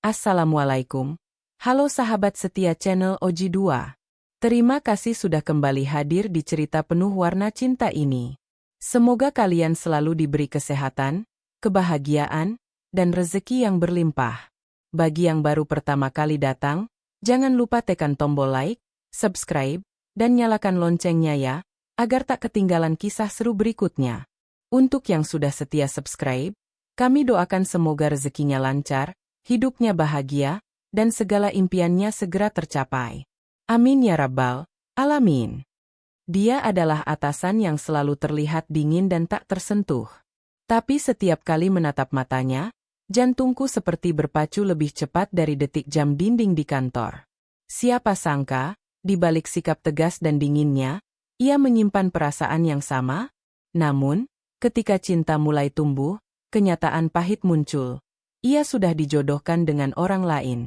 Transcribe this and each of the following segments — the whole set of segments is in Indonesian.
Assalamualaikum. Halo sahabat setia channel Oji2. Terima kasih sudah kembali hadir di cerita penuh warna cinta ini. Semoga kalian selalu diberi kesehatan, kebahagiaan, dan rezeki yang berlimpah. Bagi yang baru pertama kali datang, jangan lupa tekan tombol like, subscribe, dan nyalakan loncengnya ya, agar tak ketinggalan kisah seru berikutnya. Untuk yang sudah setia subscribe, kami doakan semoga rezekinya lancar, hidupnya bahagia, dan segala impiannya segera tercapai. Amin ya rabbal alamin. Dia adalah atasan yang selalu terlihat dingin dan tak tersentuh. Tapi setiap kali menatap matanya, jantungku seperti berpacu lebih cepat dari detik jam dinding di kantor. Siapa sangka, di balik sikap tegas dan dinginnya, ia menyimpan perasaan yang sama? Namun, ketika cinta mulai tumbuh, kenyataan pahit muncul. Ia sudah dijodohkan dengan orang lain.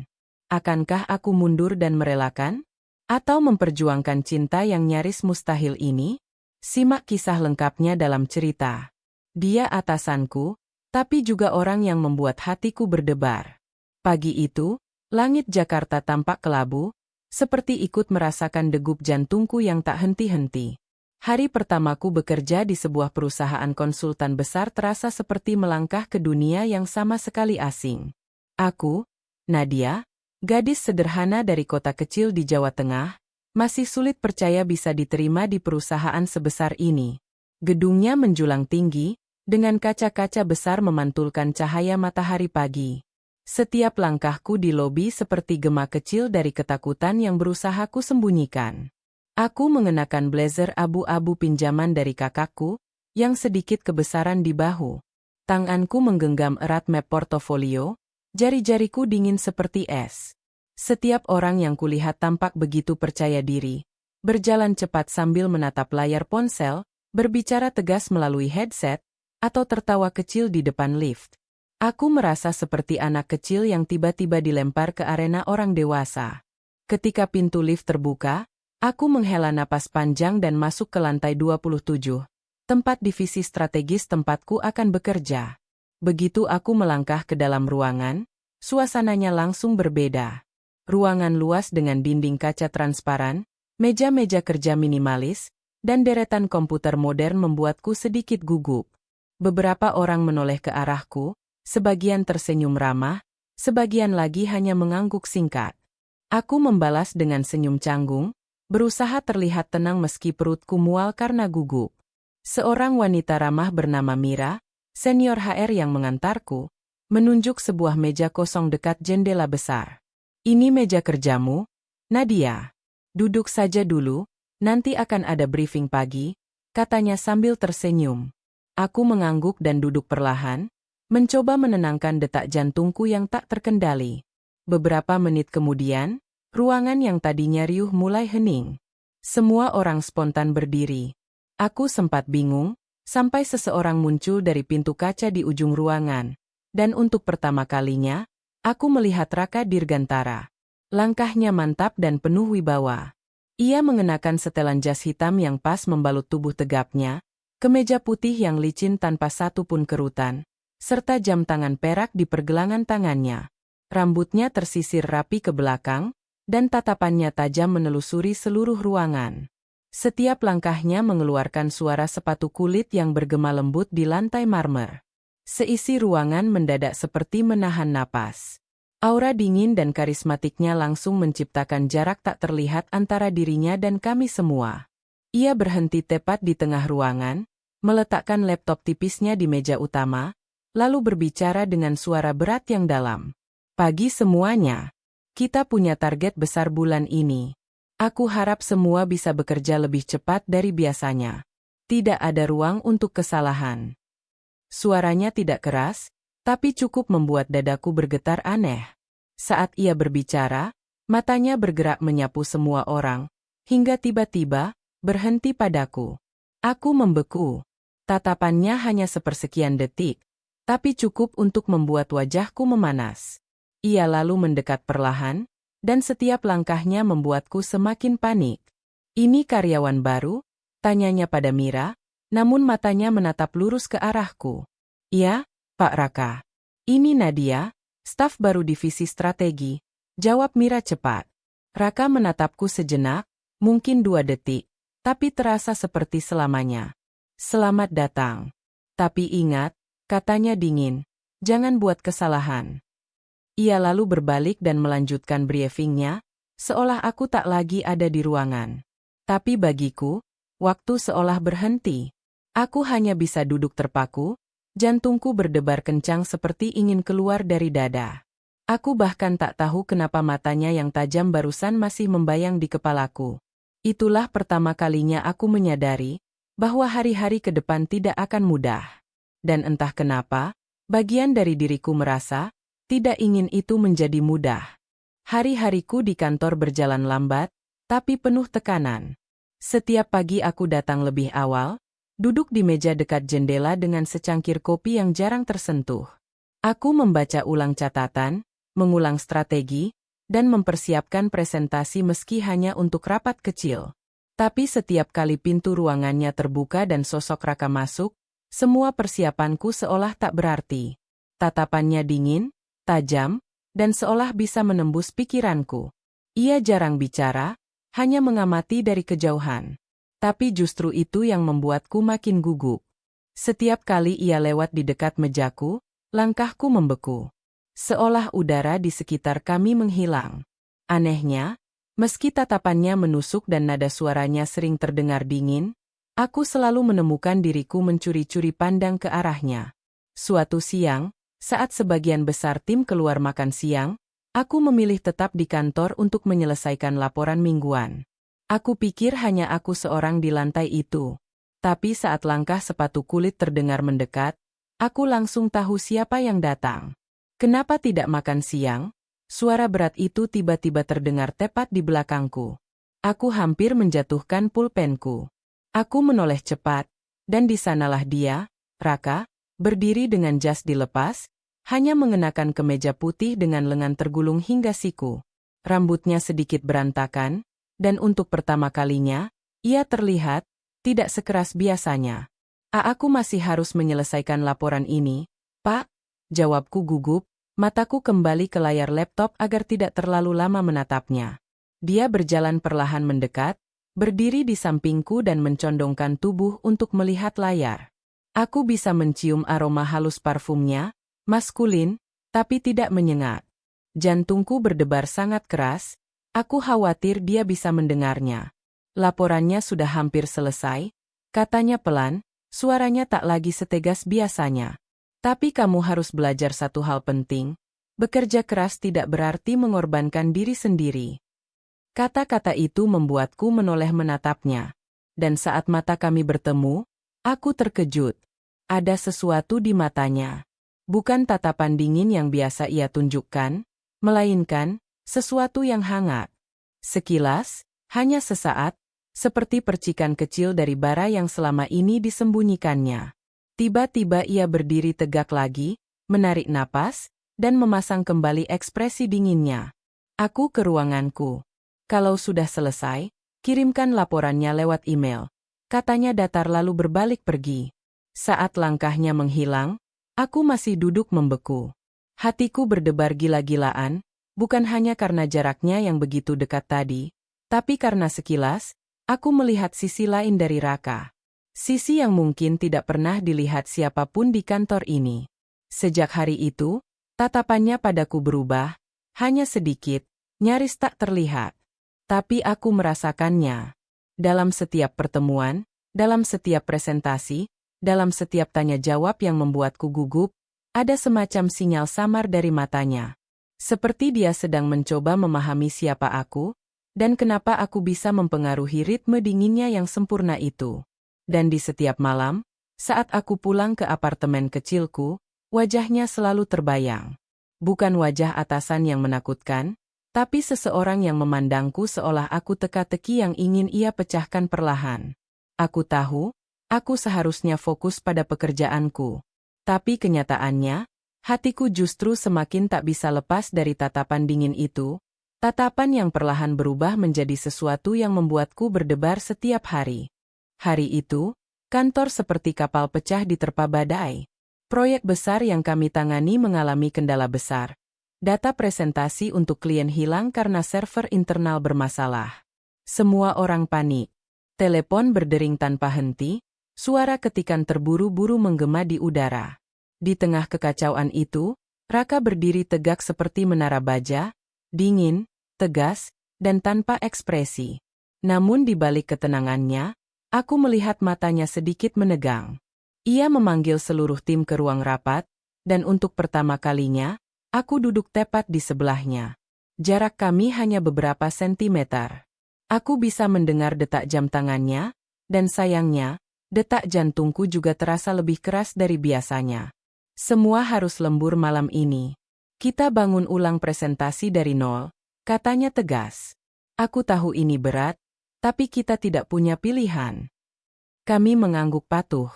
Akankah aku mundur dan merelakan? Atau memperjuangkan cinta yang nyaris mustahil ini? Simak kisah lengkapnya dalam cerita. Dia atasanku, tapi juga orang yang membuat hatiku berdebar. Pagi itu, langit Jakarta tampak kelabu, seperti ikut merasakan degup jantungku yang tak henti-henti. Hari pertamaku bekerja di sebuah perusahaan konsultan besar terasa seperti melangkah ke dunia yang sama sekali asing. Aku, Nadia, gadis sederhana dari kota kecil di Jawa Tengah, masih sulit percaya bisa diterima di perusahaan sebesar ini. Gedungnya menjulang tinggi, dengan kaca-kaca besar memantulkan cahaya matahari pagi. Setiap langkahku di lobi seperti gema kecil dari ketakutan yang berusaha ku sembunyikan. Aku mengenakan blazer abu-abu pinjaman dari kakakku, yang sedikit kebesaran di bahu. Tanganku menggenggam erat map portofolio, jari-jariku dingin seperti es. Setiap orang yang kulihat tampak begitu percaya diri, berjalan cepat sambil menatap layar ponsel, berbicara tegas melalui headset, atau tertawa kecil di depan lift. Aku merasa seperti anak kecil yang tiba-tiba dilempar ke arena orang dewasa. Ketika pintu lift terbuka, aku menghela napas panjang dan masuk ke lantai 27, tempat divisi strategis tempatku akan bekerja. Begitu aku melangkah ke dalam ruangan, suasananya langsung berbeda. Ruangan luas dengan dinding kaca transparan, meja-meja kerja minimalis, dan deretan komputer modern membuatku sedikit gugup. Beberapa orang menoleh ke arahku, sebagian tersenyum ramah, sebagian lagi hanya mengangguk singkat. Aku membalas dengan senyum canggung, berusaha terlihat tenang meski perutku mual karena gugup. Seorang wanita ramah bernama Mira, senior HR yang mengantarku, menunjuk sebuah meja kosong dekat jendela besar. Ini meja kerjamu, Nadia. Duduk saja dulu, nanti akan ada briefing pagi, katanya sambil tersenyum. Aku mengangguk dan duduk perlahan, mencoba menenangkan detak jantungku yang tak terkendali. Beberapa menit kemudian, ruangan yang tadinya riuh mulai hening. Semua orang spontan berdiri. Aku sempat bingung, sampai seseorang muncul dari pintu kaca di ujung ruangan. Dan untuk pertama kalinya, aku melihat Raka Dirgantara. Langkahnya mantap dan penuh wibawa. Ia mengenakan setelan jas hitam yang pas membalut tubuh tegapnya, kemeja putih yang licin tanpa satu pun kerutan, serta jam tangan perak di pergelangan tangannya. Rambutnya tersisir rapi ke belakang, dan tatapannya tajam menelusuri seluruh ruangan. Setiap langkahnya mengeluarkan suara sepatu kulit yang bergema lembut di lantai marmer. Seisi ruangan mendadak seperti menahan napas. Aura dingin dan karismatiknya langsung menciptakan jarak tak terlihat antara dirinya dan kami semua. Ia berhenti tepat di tengah ruangan, meletakkan laptop tipisnya di meja utama, lalu berbicara dengan suara berat yang dalam. Pagi semuanya. Kita punya target besar bulan ini. Aku harap semua bisa bekerja lebih cepat dari biasanya. Tidak ada ruang untuk kesalahan. Suaranya tidak keras, tapi cukup membuat dadaku bergetar aneh. Saat ia berbicara, matanya bergerak menyapu semua orang, hingga tiba-tiba berhenti padaku. Aku membeku. Tatapannya hanya sepersekian detik, tapi cukup untuk membuat wajahku memanas. Ia lalu mendekat perlahan, dan setiap langkahnya membuatku semakin panik. Ini karyawan baru? Tanyanya pada Mira, namun matanya menatap lurus ke arahku. Ya, Pak Raka. Ini Nadia, Staf baru divisi strategi, jawab Mira cepat. Raka menatapku sejenak, mungkin 2 detik, tapi terasa seperti selamanya. Selamat datang. Tapi ingat, katanya dingin, jangan buat kesalahan. Ia lalu berbalik dan melanjutkan briefingnya, seolah aku tak lagi ada di ruangan. Tapi bagiku, waktu seolah berhenti. Aku hanya bisa duduk terpaku, jantungku berdebar kencang seperti ingin keluar dari dada. Aku bahkan tak tahu kenapa matanya yang tajam barusan masih membayang di kepalaku. Itulah pertama kalinya aku menyadari bahwa hari-hari ke depan tidak akan mudah. Dan entah kenapa, bagian dari diriku merasa tidak ingin itu menjadi mudah. Hari-hariku di kantor berjalan lambat, tapi penuh tekanan. Setiap pagi aku datang lebih awal, duduk di meja dekat jendela dengan secangkir kopi yang jarang tersentuh. Aku membaca ulang catatan, mengulang strategi, dan mempersiapkan presentasi meski hanya untuk rapat kecil. Tapi setiap kali pintu ruangannya terbuka dan sosok Raka masuk, semua persiapanku seolah tak berarti. Tatapannya dingin, tajam, dan seolah bisa menembus pikiranku. Ia jarang bicara, hanya mengamati dari kejauhan. Tapi justru itu yang membuatku makin gugup. Setiap kali ia lewat di dekat mejaku, langkahku membeku. Seolah udara di sekitar kami menghilang. Anehnya, meski tatapannya menusuk dan nada suaranya sering terdengar dingin, aku selalu menemukan diriku mencuri-curi pandang ke arahnya. Suatu siang, saat sebagian besar tim keluar makan siang, aku memilih tetap di kantor untuk menyelesaikan laporan mingguan. Aku pikir hanya aku seorang di lantai itu. Tapi saat langkah sepatu kulit terdengar mendekat, aku langsung tahu siapa yang datang. Kenapa tidak makan siang? Suara berat itu tiba-tiba terdengar tepat di belakangku. Aku hampir menjatuhkan pulpenku. Aku menoleh cepat, dan di sanalah dia, Raka, berdiri dengan jas dilepas, hanya mengenakan kemeja putih dengan lengan tergulung hingga siku. Rambutnya sedikit berantakan, dan untuk pertama kalinya, ia terlihat tidak sekeras biasanya. Aku masih harus menyelesaikan laporan ini, Pak, jawabku gugup, mataku kembali ke layar laptop agar tidak terlalu lama menatapnya. Dia berjalan perlahan mendekat, berdiri di sampingku dan mencondongkan tubuh untuk melihat layar. Aku bisa mencium aroma halus parfumnya, maskulin, tapi tidak menyengat. Jantungku berdebar sangat keras, aku khawatir dia bisa mendengarnya. Laporannya sudah hampir selesai, katanya pelan, suaranya tak lagi setegas biasanya. Tapi kamu harus belajar satu hal penting, bekerja keras tidak berarti mengorbankan diri sendiri. Kata-kata itu membuatku menoleh menatapnya. Dan saat mata kami bertemu, aku terkejut. Ada sesuatu di matanya. Bukan tatapan dingin yang biasa ia tunjukkan, melainkan sesuatu yang hangat. Sekilas, hanya sesaat, seperti percikan kecil dari bara yang selama ini disembunyikannya. Tiba-tiba ia berdiri tegak lagi, menarik napas, dan memasang kembali ekspresi dinginnya. Aku ke ruanganku. Kalau sudah selesai, kirimkan laporannya lewat email. Katanya datar lalu berbalik pergi. Saat langkahnya menghilang, aku masih duduk membeku. Hatiku berdebar gila-gilaan, bukan hanya karena jaraknya yang begitu dekat tadi, tapi karena sekilas, aku melihat sisi lain dari Raka. Sisi yang mungkin tidak pernah dilihat siapapun di kantor ini. Sejak hari itu, tatapannya padaku berubah, hanya sedikit, nyaris tak terlihat. Tapi aku merasakannya. Dalam setiap pertemuan, dalam setiap presentasi, dalam setiap tanya jawab yang membuatku gugup, ada semacam sinyal samar dari matanya. Seperti dia sedang mencoba memahami siapa aku, dan kenapa aku bisa mempengaruhi ritme dinginnya yang sempurna itu. Dan di setiap malam, saat aku pulang ke apartemen kecilku, wajahnya selalu terbayang. Bukan wajah atasan yang menakutkan, tapi seseorang yang memandangku seolah aku teka-teki yang ingin ia pecahkan perlahan. Aku tahu, aku seharusnya fokus pada pekerjaanku. Tapi kenyataannya, hatiku justru semakin tak bisa lepas dari tatapan dingin itu, tatapan yang perlahan berubah menjadi sesuatu yang membuatku berdebar setiap hari. Hari itu, kantor seperti kapal pecah diterpa badai. Proyek besar yang kami tangani mengalami kendala besar, Data presentasi untuk klien hilang karena server internal bermasalah. Semua orang panik. Telepon berdering tanpa henti, suara ketikan terburu-buru menggema di udara. Di tengah kekacauan itu, Raka berdiri tegak seperti menara baja, dingin, tegas, dan tanpa ekspresi. Namun di balik ketenangannya, aku melihat matanya sedikit menegang. Ia memanggil seluruh tim ke ruang rapat, dan untuk pertama kalinya, aku duduk tepat di sebelahnya. Jarak kami hanya beberapa sentimeter. Aku bisa mendengar detak jam tangannya, dan sayangnya, detak jantungku juga terasa lebih keras dari biasanya. Semua harus lembur malam ini. Kita bangun ulang presentasi dari nol, katanya tegas. Aku tahu ini berat, tapi kita tidak punya pilihan. Kami mengangguk patuh.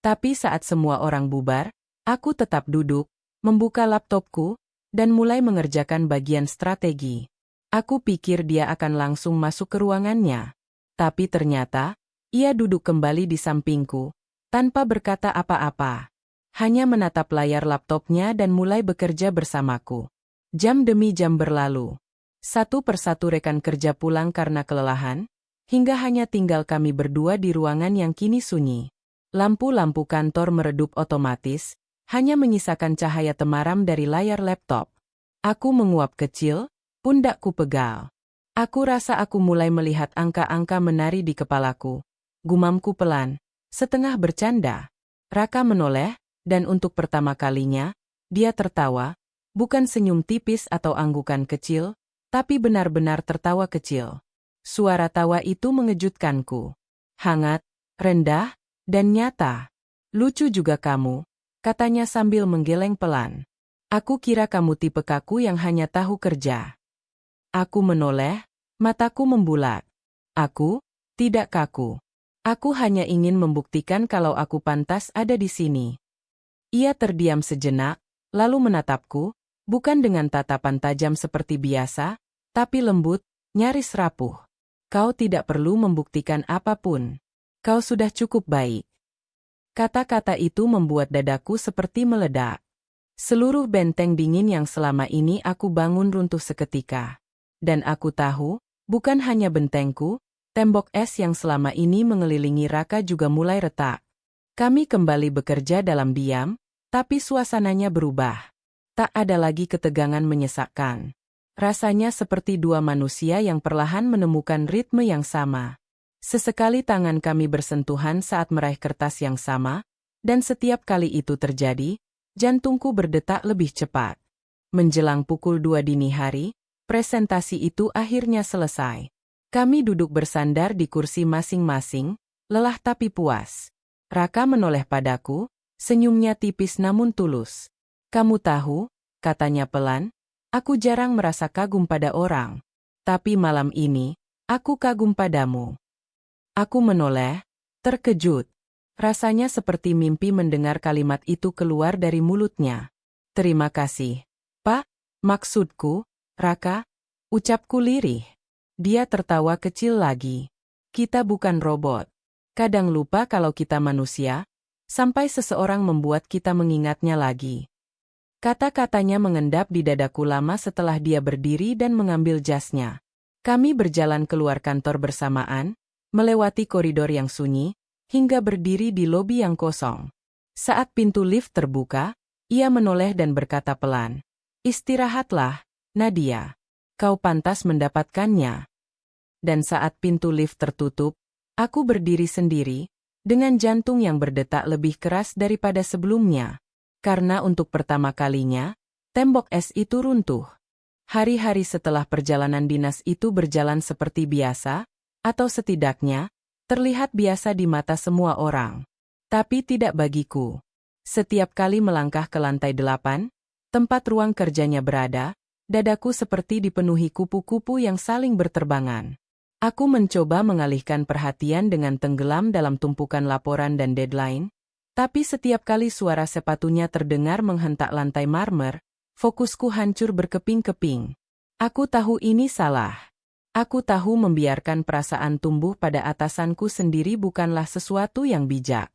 Tapi saat semua orang bubar, aku tetap duduk, membuka laptopku, dan mulai mengerjakan bagian strategi. Aku pikir dia akan langsung masuk ke ruangannya. Tapi ternyata, ia duduk kembali di sampingku, tanpa berkata apa-apa. Hanya menatap layar laptopnya dan mulai bekerja bersamaku. Jam demi jam berlalu. Satu persatu rekan kerja pulang karena kelelahan, hingga hanya tinggal kami berdua di ruangan yang kini sunyi. Lampu-lampu kantor meredup otomatis, hanya menyisakan cahaya temaram dari layar laptop. Aku menguap kecil, pundakku pegal. Aku rasa aku mulai melihat angka-angka menari di kepalaku. Gumamku pelan, setengah bercanda. Raka menoleh, dan untuk pertama kalinya, dia tertawa, bukan senyum tipis atau anggukan kecil, tapi benar-benar tertawa kecil. Suara tawa itu mengejutkanku. Hangat, rendah, dan nyata. Lucu juga kamu, katanya sambil menggeleng pelan. Aku kira kamu tipe kaku yang hanya tahu kerja. Aku menoleh, mataku membulat. Aku, tidak kaku. Aku hanya ingin membuktikan kalau aku pantas ada di sini. Ia terdiam sejenak, lalu menatapku, bukan dengan tatapan tajam seperti biasa, tapi lembut, nyaris rapuh. Kau tidak perlu membuktikan apapun. Kau sudah cukup baik. Kata-kata itu membuat dadaku seperti meledak. Seluruh benteng dingin yang selama ini aku bangun runtuh seketika. Dan aku tahu, bukan hanya bentengku, tembok es yang selama ini mengelilingi Raka juga mulai retak. Kami kembali bekerja dalam diam, tapi suasananya berubah. Tak ada lagi ketegangan menyesakkan. Rasanya seperti dua manusia yang perlahan menemukan ritme yang sama. Sesekali tangan kami bersentuhan saat meraih kertas yang sama, dan setiap kali itu terjadi, jantungku berdetak lebih cepat. Menjelang pukul 2 dini hari, presentasi itu akhirnya selesai. Kami duduk bersandar di kursi masing-masing, lelah tapi puas. Raka menoleh padaku, senyumnya tipis namun tulus. Kamu tahu, katanya pelan, aku jarang merasa kagum pada orang. Tapi malam ini, aku kagum padamu. Aku menoleh, terkejut. Rasanya seperti mimpi mendengar kalimat itu keluar dari mulutnya. Terima kasih, Pak, maksudku, Raka, ucapku lirih. Dia tertawa kecil lagi. Kita bukan robot. Kadang lupa kalau kita manusia, sampai seseorang membuat kita mengingatnya lagi. Kata-katanya mengendap di dadaku lama setelah dia berdiri dan mengambil jasnya. Kami berjalan keluar kantor bersamaan, melewati koridor yang sunyi, hingga berdiri di lobi yang kosong. Saat pintu lift terbuka, ia menoleh dan berkata pelan, "Istirahatlah, Nadia. Kau pantas mendapatkannya." Dan saat pintu lift tertutup, aku berdiri sendiri, dengan jantung yang berdetak lebih keras daripada sebelumnya. Karena untuk pertama kalinya, tembok es itu runtuh. Hari-hari setelah perjalanan dinas itu berjalan seperti biasa, atau setidaknya, terlihat biasa di mata semua orang. Tapi tidak bagiku. Setiap kali melangkah ke lantai 8, tempat ruang kerjanya berada, dadaku seperti dipenuhi kupu-kupu yang saling berterbangan. Aku mencoba mengalihkan perhatian dengan tenggelam dalam tumpukan laporan dan deadline, tapi setiap kali suara sepatunya terdengar menghentak lantai marmer, fokusku hancur berkeping-keping. Aku tahu ini salah. Aku tahu membiarkan perasaan tumbuh pada atasanku sendiri bukanlah sesuatu yang bijak.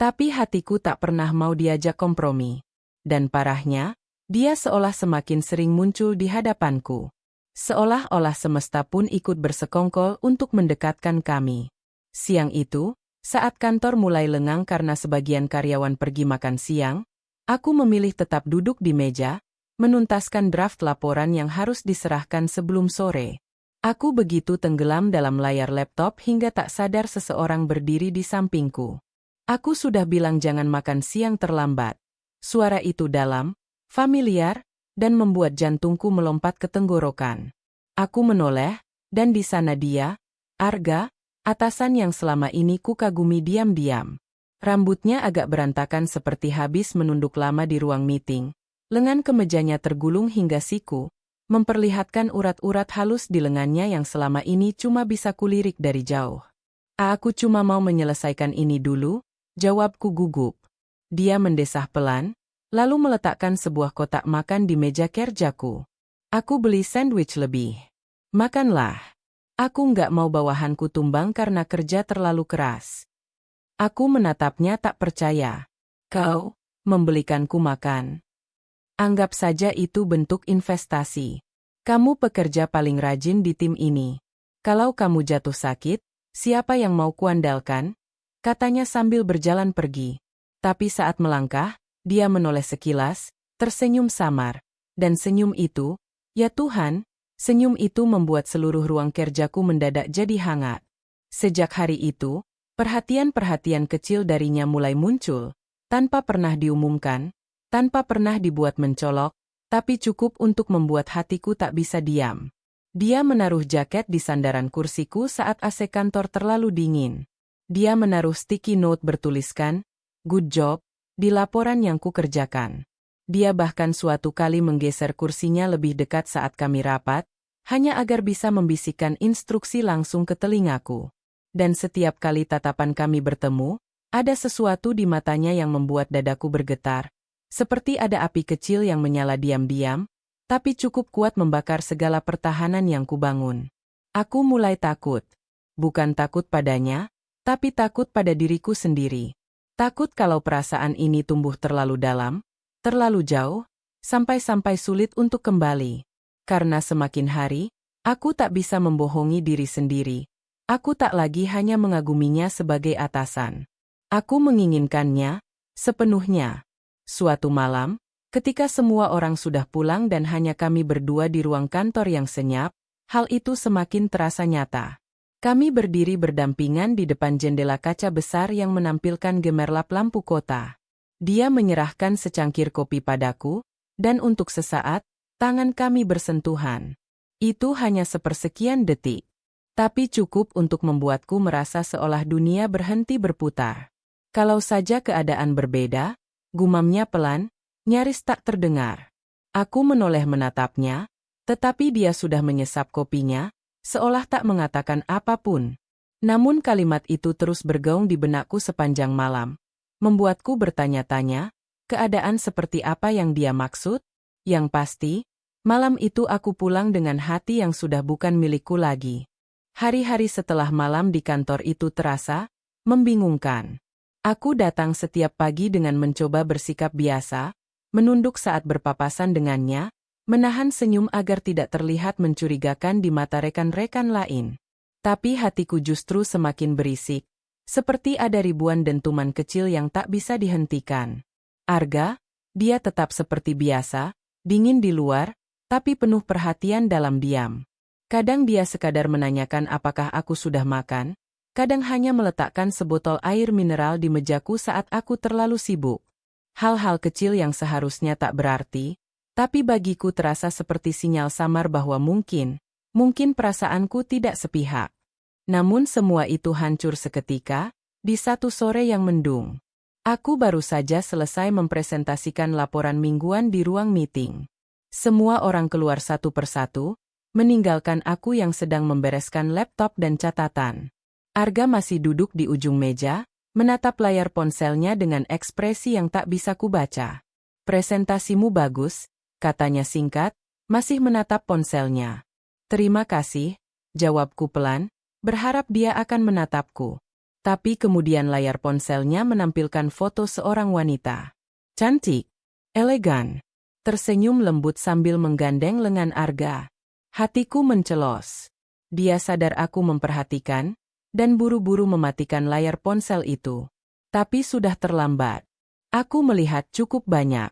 Tapi hatiku tak pernah mau diajak kompromi. Dan parahnya, Dia seolah semakin sering muncul di hadapanku. Seolah-olah semesta pun ikut bersekongkol untuk mendekatkan kami. Siang itu, saat kantor mulai lengang karena sebagian karyawan pergi makan siang, aku memilih tetap duduk di meja, menuntaskan draft laporan yang harus diserahkan sebelum sore. Aku begitu tenggelam dalam layar laptop hingga tak sadar seseorang berdiri di sampingku. Aku sudah bilang jangan makan siang terlambat. Suara itu dalam, familiar, dan membuat jantungku melompat ke tenggorokan. Aku menoleh, dan di sana dia, Arga, atasan yang selama ini kukagumi diam-diam. Rambutnya agak berantakan seperti habis menunduk lama di ruang meeting. Lengan kemejanya tergulung hingga siku, memperlihatkan urat-urat halus di lengannya yang selama ini cuma bisa kulirik dari jauh. Aku cuma mau menyelesaikan ini dulu, jawabku gugup. Dia mendesah pelan, lalu meletakkan sebuah kotak makan di meja kerjaku. Aku beli sandwich lebih. Makanlah. Aku nggak mau bawahanku tumbang karena kerja terlalu keras. Aku menatapnya tak percaya. Kau membelikanku makan. Anggap saja itu bentuk investasi. Kamu pekerja paling rajin di tim ini. Kalau kamu jatuh sakit, siapa yang mau kuandalkan? Katanya sambil berjalan pergi. Tapi saat melangkah, dia menoleh sekilas, tersenyum samar. Dan senyum itu, ya Tuhan, senyum itu membuat seluruh ruang kerjaku mendadak jadi hangat. Sejak hari itu, perhatian-perhatian kecil darinya mulai muncul, tanpa pernah diumumkan, tanpa pernah dibuat mencolok, tapi cukup untuk membuat hatiku tak bisa diam. Dia menaruh jaket di sandaran kursiku saat AC kantor terlalu dingin. Dia menaruh sticky note bertuliskan, "Good job," di laporan yang kukerjakan. Dia bahkan suatu kali menggeser kursinya lebih dekat saat kami rapat, hanya agar bisa membisikkan instruksi langsung ke telingaku. Dan setiap kali tatapan kami bertemu, ada sesuatu di matanya yang membuat dadaku bergetar. Seperti ada api kecil yang menyala diam-diam, tapi cukup kuat membakar segala pertahanan yang kubangun. Aku mulai takut. Bukan takut padanya, tapi takut pada diriku sendiri. Takut kalau perasaan ini tumbuh terlalu dalam, terlalu jauh, sampai-sampai sulit untuk kembali. Karena semakin hari, aku tak bisa membohongi diri sendiri. Aku tak lagi hanya mengaguminya sebagai atasan. Aku menginginkannya sepenuhnya. Suatu malam, ketika semua orang sudah pulang dan hanya kami berdua di ruang kantor yang senyap, hal itu semakin terasa nyata. Kami berdiri berdampingan di depan jendela kaca besar yang menampilkan gemerlap lampu kota. Dia menyerahkan secangkir kopi padaku, dan untuk sesaat, tangan kami bersentuhan. Itu hanya sepersekian detik, tapi cukup untuk membuatku merasa seolah dunia berhenti berputar. Kalau saja keadaan berbeda, gumamnya pelan, nyaris tak terdengar. Aku menoleh menatapnya, tetapi dia sudah menyesap kopinya, seolah tak mengatakan apapun. Namun kalimat itu terus bergaung di benakku sepanjang malam, membuatku bertanya-tanya, keadaan seperti apa yang dia maksud? Yang pasti, malam itu aku pulang dengan hati yang sudah bukan milikku lagi. Hari-hari setelah malam di kantor itu terasa membingungkan. Aku datang setiap pagi dengan mencoba bersikap biasa, menunduk saat berpapasan dengannya, menahan senyum agar tidak terlihat mencurigakan di mata rekan-rekan lain. Tapi hatiku justru semakin berisik, seperti ada ribuan dentuman kecil yang tak bisa dihentikan. Arga, dia tetap seperti biasa, dingin di luar, tapi penuh perhatian dalam diam. Kadang dia sekadar menanyakan apakah aku sudah makan, kadang hanya meletakkan sebotol air mineral di mejaku saat aku terlalu sibuk. Hal-hal kecil yang seharusnya tak berarti, tapi bagiku terasa seperti sinyal samar bahwa mungkin perasaanku tidak sepihak. Namun semua itu hancur seketika, di satu sore yang mendung. Aku baru saja selesai mempresentasikan laporan mingguan di ruang meeting. Semua orang keluar satu persatu, meninggalkan aku yang sedang membereskan laptop dan catatan. Arga masih duduk di ujung meja, menatap layar ponselnya dengan ekspresi yang tak bisa kubaca. "Presentasimu bagus," katanya singkat, masih menatap ponselnya. "Terima kasih," jawabku pelan, berharap dia akan menatapku. Tapi kemudian layar ponselnya menampilkan foto seorang wanita. Cantik, elegan, tersenyum lembut sambil menggandeng lengan Arga. Hatiku mencelos. Dia sadar aku memperhatikan, dan buru-buru mematikan layar ponsel itu. Tapi sudah terlambat. Aku melihat cukup banyak.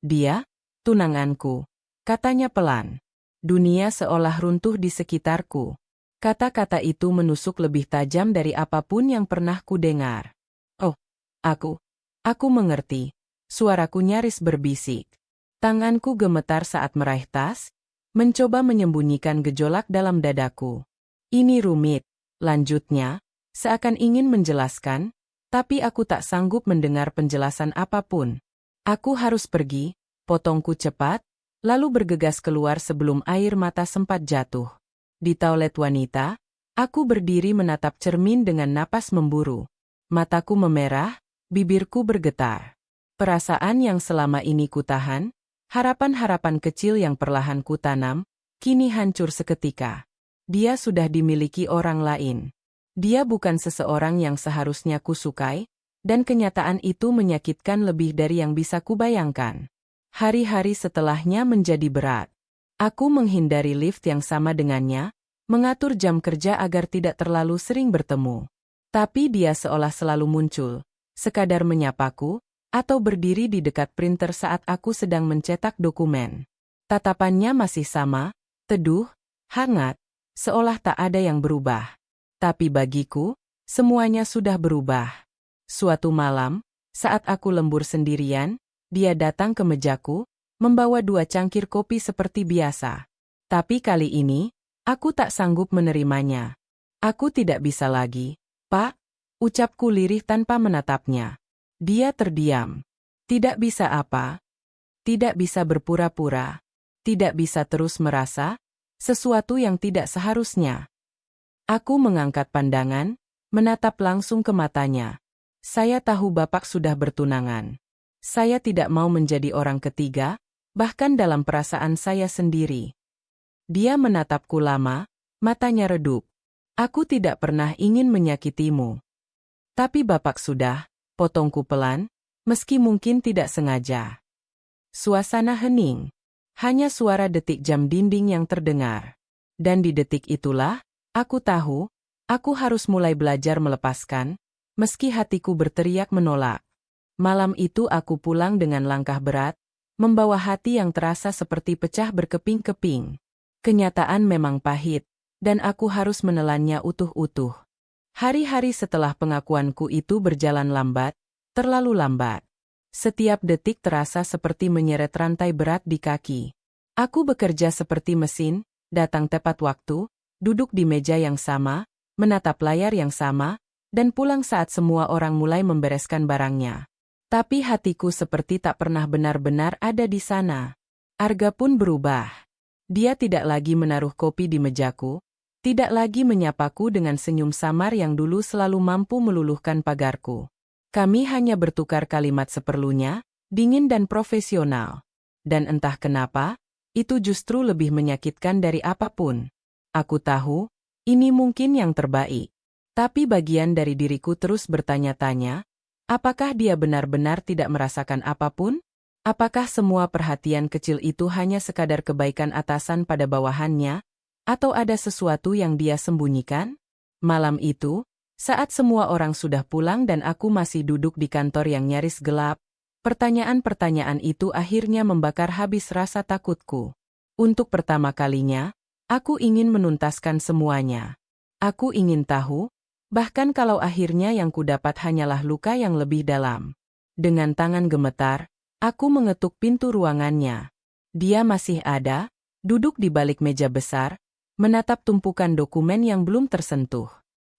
Dia, tunanganku, katanya pelan. Dunia seolah runtuh di sekitarku. Kata-kata itu menusuk lebih tajam dari apapun yang pernah kudengar. Oh, aku mengerti. Suaraku nyaris berbisik. Tanganku gemetar saat meraih tas, mencoba menyembunyikan gejolak dalam dadaku. Ini rumit, lanjutnya, seakan ingin menjelaskan, tapi aku tak sanggup mendengar penjelasan apapun. Aku harus pergi, potongku cepat, lalu bergegas keluar sebelum air mata sempat jatuh. Di toilet wanita, aku berdiri menatap cermin dengan napas memburu. Mataku memerah, bibirku bergetar. Perasaan yang selama ini kutahan, harapan-harapan kecil yang perlahan kutanam, kini hancur seketika. Dia sudah dimiliki orang lain. Dia bukan seseorang yang seharusnya kusukai, dan kenyataan itu menyakitkan lebih dari yang bisa kubayangkan. Hari-hari setelahnya menjadi berat. Aku menghindari lift yang sama dengannya, mengatur jam kerja agar tidak terlalu sering bertemu. Tapi dia seolah selalu muncul, sekadar menyapaku, atau berdiri di dekat printer saat aku sedang mencetak dokumen. Tatapannya masih sama, teduh, hangat, seolah tak ada yang berubah. Tapi bagiku, semuanya sudah berubah. Suatu malam, saat aku lembur sendirian, dia datang ke mejaku, membawa 2 cangkir kopi seperti biasa. Tapi kali ini, aku tak sanggup menerimanya. Aku tidak bisa lagi, Pak, ucapku lirih tanpa menatapnya. Dia terdiam. Tidak bisa apa? Tidak bisa berpura-pura. Tidak bisa terus merasa sesuatu yang tidak seharusnya. Aku mengangkat pandangan, menatap langsung ke matanya. Saya tahu Bapak sudah bertunangan. Saya tidak mau menjadi orang ketiga, bahkan dalam perasaan saya sendiri. Dia menatapku lama, matanya redup. Aku tidak pernah ingin menyakitimu. Tapi Bapak sudah, potongku pelan, meski mungkin tidak sengaja. Suasana hening. Hanya suara detik jam dinding yang terdengar. Dan di detik itulah, aku tahu, aku harus mulai belajar melepaskan, meski hatiku berteriak menolak. Malam itu aku pulang dengan langkah berat, membawa hati yang terasa seperti pecah berkeping-keping. Kenyataan memang pahit, dan aku harus menelannya utuh-utuh. Hari-hari setelah pengakuanku itu berjalan lambat, terlalu lambat. Setiap detik terasa seperti menyeret rantai berat di kaki. Aku bekerja seperti mesin, datang tepat waktu, duduk di meja yang sama, menatap layar yang sama, dan pulang saat semua orang mulai membereskan barangnya. Tapi hatiku seperti tak pernah benar-benar ada di sana. Arga pun berubah. Dia tidak lagi menaruh kopi di mejaku, tidak lagi menyapaku dengan senyum samar yang dulu selalu mampu meluluhkan pagarku. Kami hanya bertukar kalimat seperlunya, dingin dan profesional. Dan entah kenapa, itu justru lebih menyakitkan dari apapun. Aku tahu, ini mungkin yang terbaik. Tapi bagian dari diriku terus bertanya-tanya, apakah dia benar-benar tidak merasakan apapun? Apakah semua perhatian kecil itu hanya sekadar kebaikan atasan pada bawahannya? Atau ada sesuatu yang dia sembunyikan? Malam itu, saat semua orang sudah pulang dan aku masih duduk di kantor yang nyaris gelap, pertanyaan-pertanyaan itu akhirnya membakar habis rasa takutku. Untuk pertama kalinya, aku ingin menuntaskan semuanya. Aku ingin tahu, bahkan kalau akhirnya yang kudapat hanyalah luka yang lebih dalam. Dengan tangan gemetar, aku mengetuk pintu ruangannya. Dia masih ada, duduk di balik meja besar, menatap tumpukan dokumen yang belum tersentuh.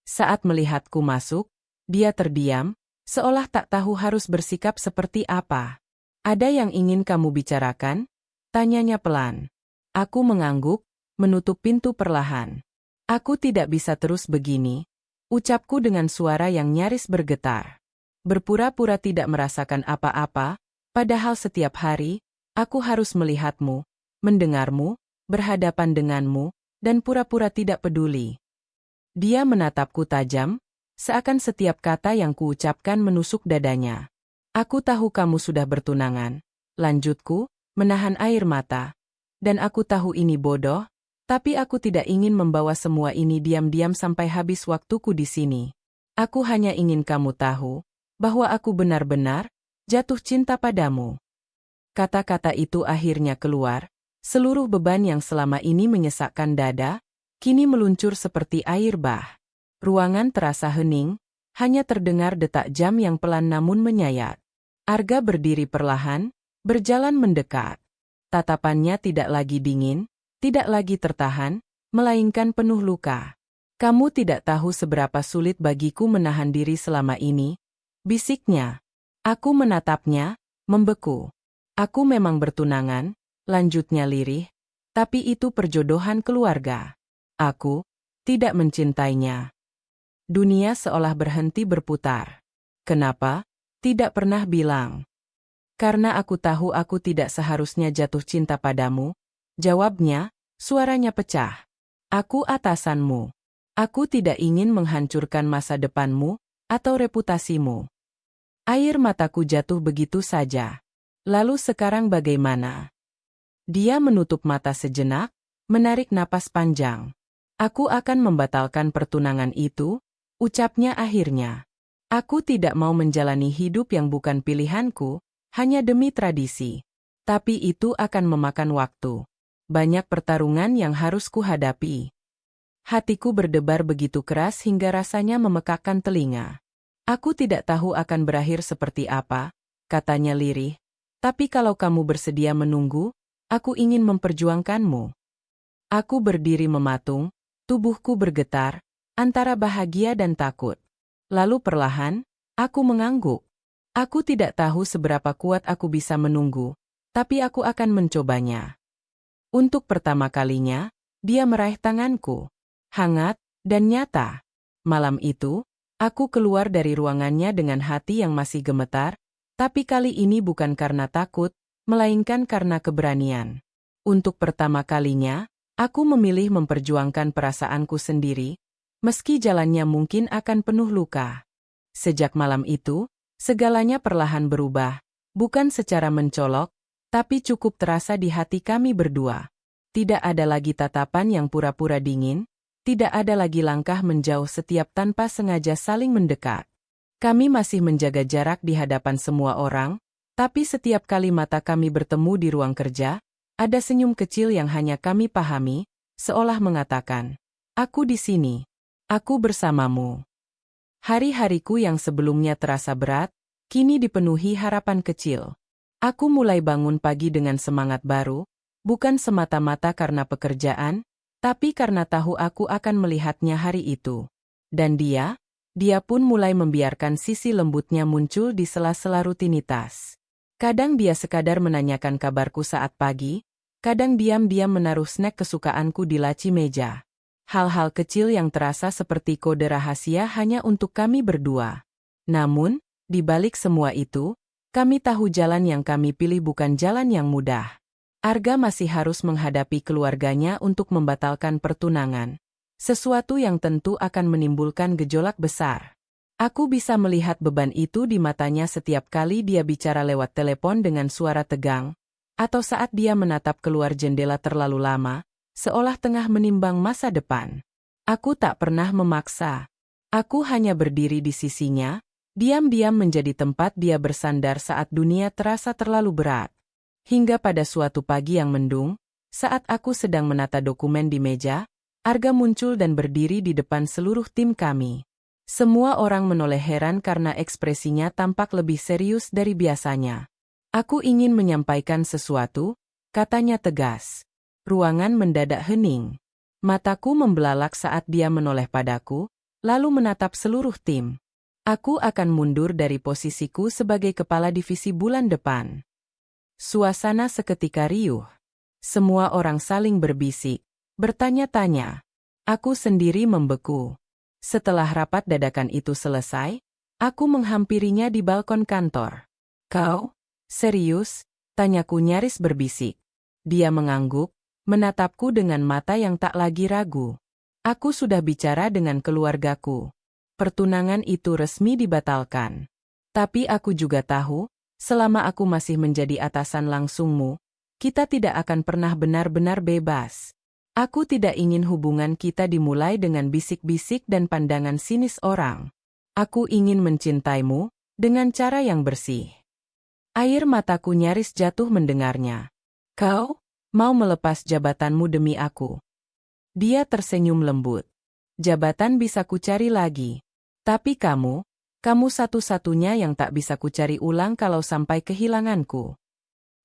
Saat melihatku masuk, dia terdiam, seolah tak tahu harus bersikap seperti apa. Ada yang ingin kamu bicarakan? Tanyanya pelan. Aku mengangguk, menutup pintu perlahan. Aku tidak bisa terus begini, ucapku dengan suara yang nyaris bergetar. Berpura-pura tidak merasakan apa-apa, padahal setiap hari, aku harus melihatmu, mendengarmu, berhadapan denganmu, dan pura-pura tidak peduli. Dia menatapku tajam, seakan setiap kata yang kuucapkan menusuk dadanya. Aku tahu kamu sudah bertunangan, lanjutku, menahan air mata. Dan aku tahu ini bodoh, tapi aku tidak ingin membawa semua ini diam-diam sampai habis waktuku di sini. Aku hanya ingin kamu tahu bahwa aku benar-benar jatuh cinta padamu. Kata-kata itu akhirnya keluar. Seluruh beban yang selama ini menyesakkan dada, kini meluncur seperti air bah. Ruangan terasa hening, hanya terdengar detak jam yang pelan namun menyayat. Arga berdiri perlahan, berjalan mendekat. Tatapannya tidak lagi dingin, tidak lagi tertahan, melainkan penuh luka. Kamu tidak tahu seberapa sulit bagiku menahan diri selama ini, bisiknya. Aku menatapnya, membeku. Aku memang bertunangan, lanjutnya lirih, tapi itu perjodohan keluarga. Aku tidak mencintainya. Dunia seolah berhenti berputar. Kenapa? Tidak pernah bilang. Karena aku tahu aku tidak seharusnya jatuh cinta padamu. Jawabnya, suaranya pecah. Aku atasanmu. Aku tidak ingin menghancurkan masa depanmu atau reputasimu. Air mataku jatuh begitu saja. Lalu sekarang bagaimana? Dia menutup mata sejenak, menarik napas panjang. Aku akan membatalkan pertunangan itu, ucapnya akhirnya. Aku tidak mau menjalani hidup yang bukan pilihanku, hanya demi tradisi. Tapi itu akan memakan waktu. Banyak pertarungan yang harus kuhadapi. Hatiku berdebar begitu keras hingga rasanya memekakkan telinga. Aku tidak tahu akan berakhir seperti apa, katanya lirih. Tapi kalau kamu bersedia menunggu, aku ingin memperjuangkanmu. Aku berdiri mematung, tubuhku bergetar, antara bahagia dan takut. Lalu perlahan, aku mengangguk. Aku tidak tahu seberapa kuat aku bisa menunggu, tapi aku akan mencobanya. Untuk pertama kalinya, dia meraih tanganku. Hangat dan nyata. Malam itu, aku keluar dari ruangannya dengan hati yang masih gemetar, tapi kali ini bukan karena takut, melainkan karena keberanian. Untuk pertama kalinya, aku memilih memperjuangkan perasaanku sendiri, meski jalannya mungkin akan penuh luka. Sejak malam itu, segalanya perlahan berubah, bukan secara mencolok, tapi cukup terasa di hati kami berdua. Tidak ada lagi tatapan yang pura-pura dingin, tidak ada lagi langkah menjauh setiap tanpa sengaja saling mendekat. Kami masih menjaga jarak di hadapan semua orang, tapi setiap kali mata kami bertemu di ruang kerja, ada senyum kecil yang hanya kami pahami, seolah mengatakan, "Aku di sini. Aku bersamamu." Hari-hariku yang sebelumnya terasa berat, kini dipenuhi harapan kecil. Aku mulai bangun pagi dengan semangat baru, bukan semata-mata karena pekerjaan, tapi karena tahu aku akan melihatnya hari itu. Dan dia pun mulai membiarkan sisi lembutnya muncul di sela-sela rutinitas. Kadang dia sekadar menanyakan kabarku saat pagi, kadang diam-diam menaruh snack kesukaanku di laci meja. Hal-hal kecil yang terasa seperti kode rahasia hanya untuk kami berdua. Namun, di balik semua itu, kami tahu jalan yang kami pilih bukan jalan yang mudah. Arga masih harus menghadapi keluarganya untuk membatalkan pertunangan. Sesuatu yang tentu akan menimbulkan gejolak besar. Aku bisa melihat beban itu di matanya setiap kali dia bicara lewat telepon dengan suara tegang, atau saat dia menatap keluar jendela terlalu lama, seolah tengah menimbang masa depan. Aku tak pernah memaksa. Aku hanya berdiri di sisinya, diam-diam menjadi tempat dia bersandar saat dunia terasa terlalu berat. Hingga pada suatu pagi yang mendung, saat aku sedang menata dokumen di meja, Arga muncul dan berdiri di depan seluruh tim kami. Semua orang menoleh heran karena ekspresinya tampak lebih serius dari biasanya. "Aku ingin menyampaikan sesuatu," katanya tegas. Ruangan mendadak hening. Mataku membelalak saat dia menoleh padaku, lalu menatap seluruh tim. Aku akan mundur dari posisiku sebagai kepala divisi bulan depan. Suasana seketika riuh. Semua orang saling berbisik, bertanya-tanya. Aku sendiri membeku. Setelah rapat dadakan itu selesai, aku menghampirinya di balkon kantor. "Kau? Serius?" tanyaku nyaris berbisik. Dia mengangguk, menatapku dengan mata yang tak lagi ragu. "Aku sudah bicara dengan keluargaku. Pertunangan itu resmi dibatalkan. Tapi aku juga tahu, selama aku masih menjadi atasan langsungmu, kita tidak akan pernah benar-benar bebas. Aku tidak ingin hubungan kita dimulai dengan bisik-bisik dan pandangan sinis orang. Aku ingin mencintaimu dengan cara yang bersih. Air mataku nyaris jatuh mendengarnya. Kau mau melepas jabatanmu demi aku? Dia tersenyum lembut. Jabatan bisa kucari lagi. Tapi kamu satu-satunya yang tak bisa kucari ulang kalau sampai kehilanganku.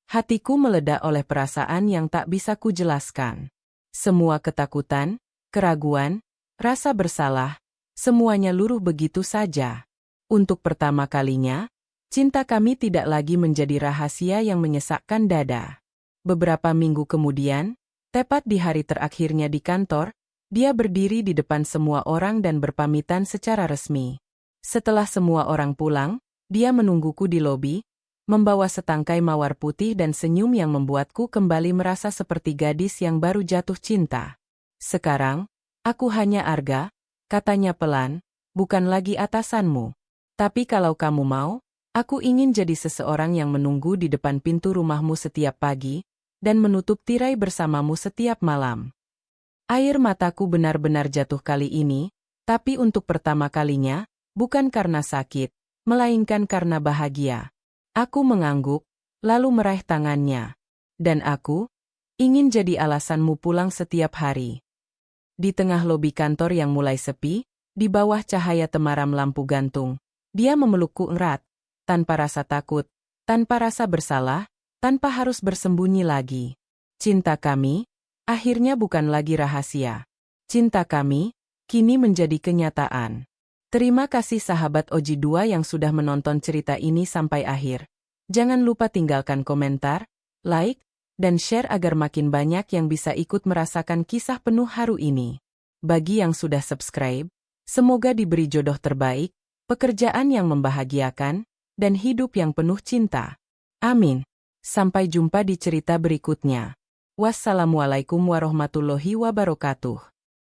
Hatiku meledak oleh perasaan yang tak bisa kujelaskan. Semua ketakutan, keraguan, rasa bersalah, semuanya luruh begitu saja. Untuk pertama kalinya, cinta kami tidak lagi menjadi rahasia yang menyesakkan dada. Beberapa minggu kemudian, tepat di hari terakhirnya di kantor, dia berdiri di depan semua orang dan berpamitan secara resmi. Setelah semua orang pulang, dia menungguku di lobi, membawa setangkai mawar putih dan senyum yang membuatku kembali merasa seperti gadis yang baru jatuh cinta. Sekarang, aku hanya Arga, katanya pelan, bukan lagi atasanmu. Tapi kalau kamu mau, aku ingin jadi seseorang yang menunggu di depan pintu rumahmu setiap pagi, dan menutup tirai bersamamu setiap malam. Air mataku benar-benar jatuh kali ini, tapi untuk pertama kalinya, bukan karena sakit, melainkan karena bahagia. Aku mengangguk, lalu meraih tangannya. Dan aku ingin jadi alasanmu pulang setiap hari. Di tengah lobi kantor yang mulai sepi, di bawah cahaya temaram lampu gantung, dia memelukku erat, tanpa rasa takut, tanpa rasa bersalah, tanpa harus bersembunyi lagi. Cinta kami, akhirnya bukan lagi rahasia. Cinta kami, kini menjadi kenyataan. Terima kasih sahabat Oji 2 yang sudah menonton cerita ini sampai akhir. Jangan lupa tinggalkan komentar, like, dan share agar makin banyak yang bisa ikut merasakan kisah penuh haru ini. Bagi yang sudah subscribe, semoga diberi jodoh terbaik, pekerjaan yang membahagiakan, dan hidup yang penuh cinta. Amin. Sampai jumpa di cerita berikutnya. Wassalamualaikum warahmatullahi wabarakatuh.